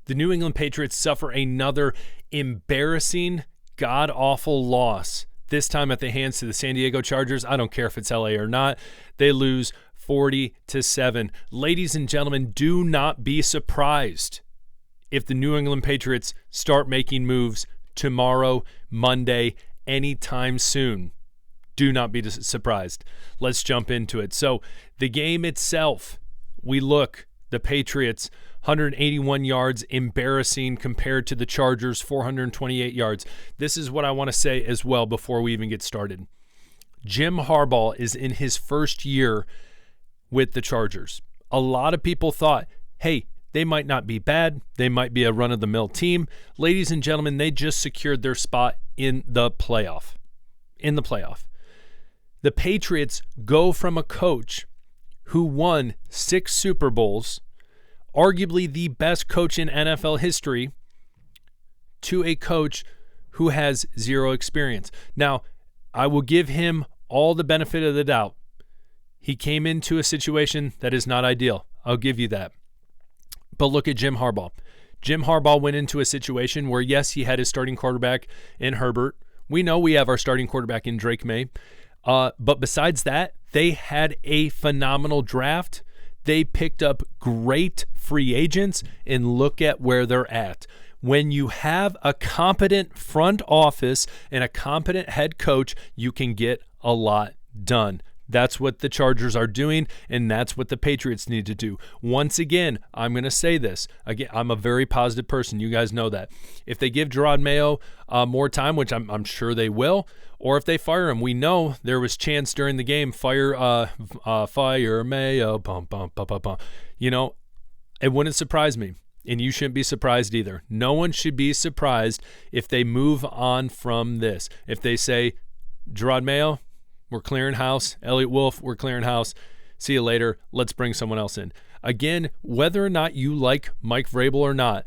The New England Patriots suffer another embarrassing, god-awful loss, this time at the hands to the San Diego Chargers. I don't care if it's LA or not. They lose 40-7. Ladies and gentlemen, do not be surprised if the New England Patriots start making moves tomorrow, Monday, anytime soon. Do not be surprised. Let's jump into it. So the game itself, the Patriots, 181 yards, embarrassing compared to the Chargers, 428 yards. This is what I want to say as well before we even get started. Jim Harbaugh is in his first year with the Chargers. A lot of people thought, hey, they might not be bad. They might be a run-of-the-mill team. Ladies and gentlemen, they just secured their spot in the playoff. The Patriots go from a coach who won 6 Super Bowls, arguably the best coach in NFL history, to a coach who has 0 experience. Now, I will give him all the benefit of the doubt. He came into a situation that is not ideal. I'll give you that. But look at Jim Harbaugh. Jim Harbaugh went into a situation where, yes, he had his starting quarterback in Herbert. We know we have our starting quarterback in Drake May. But besides that, they had a phenomenal draft. They picked up great free agents, and look at where they're at. When you have a competent front office and a competent head coach, you can get a lot done. That's what the Chargers are doing, and that's what the Patriots need to do. Once again, I'm going to say this. Again, I'm a very positive person. You guys know that. If they give Gerard Mayo more time, which I'm sure they will, or if they fire him, we know there was chance during the game, fire Mayo, bum, bum, bum, bum, bum. You know, it wouldn't surprise me, and you shouldn't be surprised either. No one should be surprised if they move on from this. If they say, Gerard Mayo, we're clearing house. Elliott Wolf, we're clearing house. See you later. Let's bring someone else in. Again, whether or not you like Mike Vrabel or not,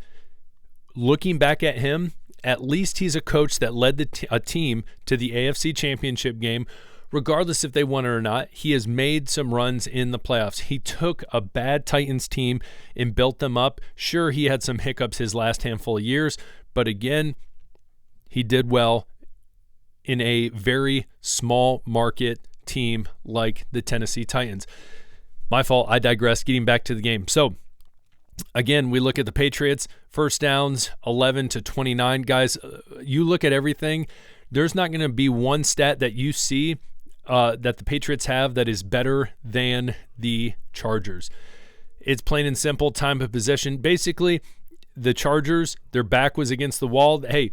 looking back at him, at least he's a coach that led a team to the AFC Championship game. Regardless if they won it or not, he has made some runs in the playoffs. He took a bad Titans team and built them up. Sure, he had some hiccups his last handful of years, but again, he did well in a very small market team like the Tennessee Titans. My fault, I digress. Getting back to the game. So, again, we look at the Patriots, first downs, 11-29. Guys, you look at everything, there's not going to be one stat that you see that the Patriots have that is better than the Chargers. It's plain and simple, time of possession. Basically, the Chargers, their back was against the wall. Hey,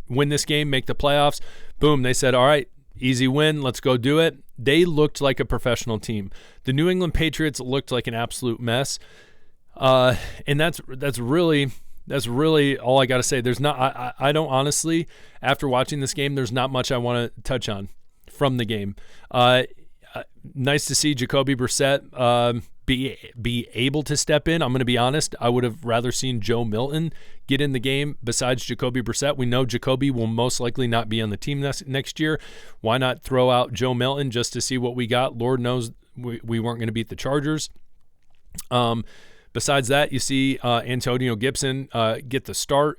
win this game, make the playoffs. Boom, they said, all right, easy win, let's go do it. They looked like a professional team. The New England Patriots looked like an absolute mess. And that's really all I got to say. There's not, I don't honestly, after watching this game, there's not much I want to touch on from the game. Nice to see Jacoby Brissett be able to step in. I'm going to be honest. I would have rather seen Joe Milton get in the game besides Jacoby Brissett. We know Jacoby will most likely not be on the team next year. Why not throw out Joe Milton just to see what we got? Lord knows we weren't going to beat the Chargers. Besides that, you see Antonio Gibson get the start.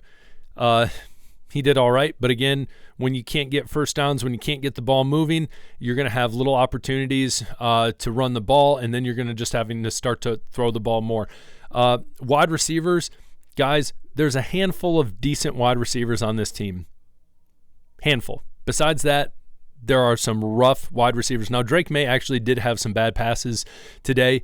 He did all right, but again, when you can't get first downs, when you can't get the ball moving, you're going to have little opportunities to run the ball, and then you're going to just having to start to throw the ball more. Wide receivers, guys, there's a handful of decent wide receivers on this team. Handful. Besides that, there are some rough wide receivers. Now, Drake May actually did have some bad passes today.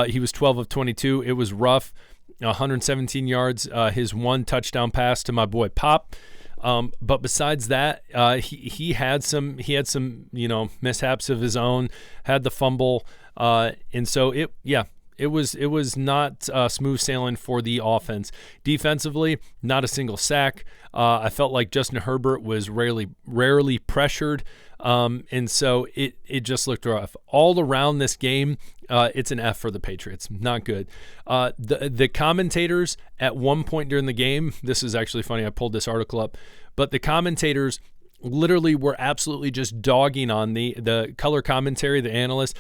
He was 12 of 22. It was rough. 117 yards, his one touchdown pass to my boy Pop. But besides that, he had some mishaps of his own, had the fumble, and so it was not smooth sailing for the offense. Defensively, not a single sack. I felt like Justin Herbert was rarely pressured, and so it just looked rough all around this game. It's an F for the Patriots. Not good. The commentators at one point during the game, this is actually funny, I pulled this article up, but the commentators literally were absolutely just dogging on the color commentary, the analysts,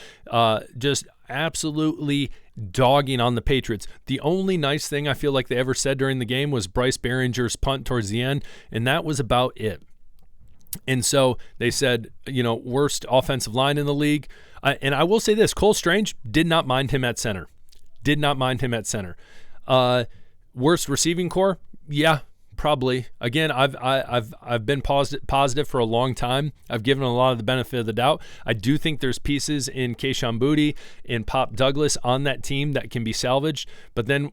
just absolutely dogging on the Patriots. The only nice thing I feel like they ever said during the game was Bryce Behringer's punt towards the end, and that was about it. And so they said, worst offensive line in the league. And I will say this, Cole Strange did not mind him at center. Worst receiving core? Yeah, probably. Again, I've been positive for a long time. I've given a lot of the benefit of the doubt. I do think there's pieces in Kayshon Boutte and Pop Douglas on that team that can be salvaged. But then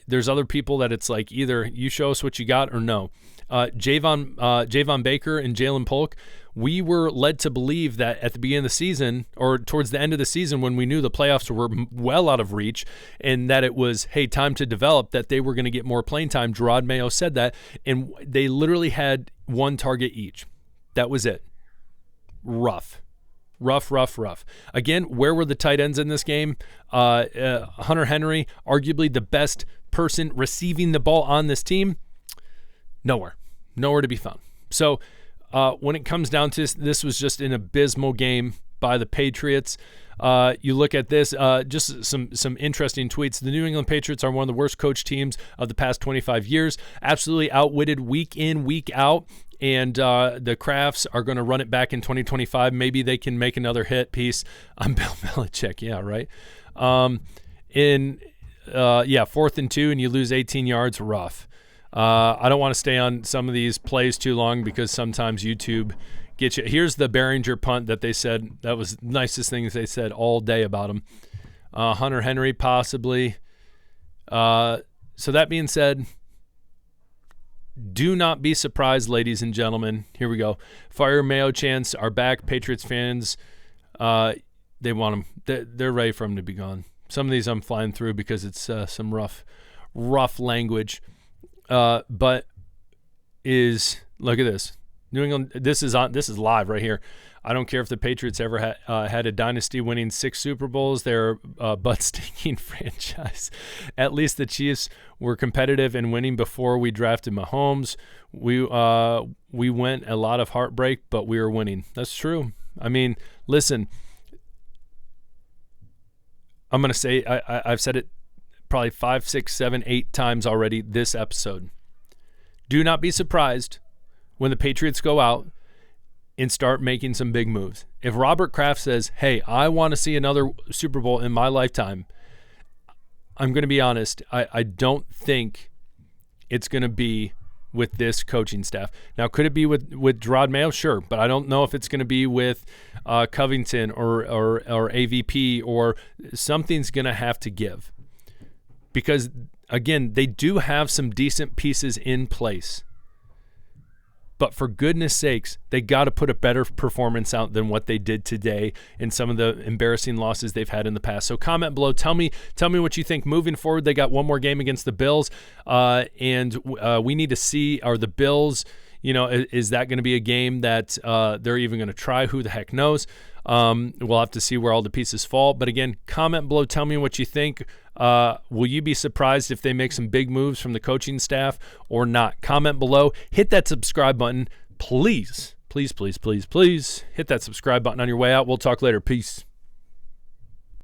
there's other people that it's like either you show us what you got or no. Javon Baker and Jalen Polk, we were led to believe that at the beginning of the season or towards the end of the season when we knew the playoffs were well out of reach and that it was, hey, time to develop, that they were going to get more playing time. Gerard Mayo said that, and they literally had one target each. That was it. Rough. Again, where were the tight ends in this game? Hunter Henry, arguably the best person receiving the ball on this team. Nowhere to be found. So when it comes down to this was just an abysmal game by the Patriots. You look at this, just some interesting tweets. The New England Patriots are one of the worst coach teams of the past 25 years, absolutely outwitted week in, week out. And the Crafts are going to run it back in 2025. Maybe they can make another hit piece on Bill Belichick. Yeah, right. 4th and 2 and you lose 18 yards, rough. I don't want to stay on some of these plays too long because sometimes YouTube gets you. Here's the Behringer punt that they said that was the nicest thing they said all day about him. Hunter Henry possibly. So that being said, do not be surprised, ladies and gentlemen. Here we go. Fire Mayo chants are back. Patriots fans, they want him. They're ready for him to be gone. Some of these I'm flying through because it's some rough language. But look at this. New England, this is live right here. I don't care if the Patriots ever had a dynasty winning 6 Super Bowls. They're a butt-stinking franchise. At least the Chiefs were competitive and winning before we drafted Mahomes. We went a lot of heartbreak, but we were winning. That's true. I mean, listen, I'm going to say, I've said it probably 5, 6, 7, 8 times already this episode. Do not be surprised when the Patriots go out and start making some big moves. If Robert Kraft says, hey, I want to see another Super Bowl in my lifetime, I'm going to be honest, I don't think it's going to be with this coaching staff. Now, could it be with Gerard Mayo? Sure, but I don't know if it's going to be with Covington or AVP, or something's going to have to give. Because, again, they do have some decent pieces in place. But for goodness sakes, they got to put a better performance out than what they did today in some of the embarrassing losses they've had in the past. So comment below. Tell me what you think. Moving forward, they got one more game against the Bills, and we need to see, are the Bills, is that going to be a game that they're even going to try? Who the heck knows? We'll have to see where all the pieces fall. But again, comment below. Tell me what you think. Will you be surprised if they make some big moves from the coaching staff or not? Comment below. Hit that subscribe button. Please, please, please, please, please hit that subscribe button on your way out. We'll talk later. Peace.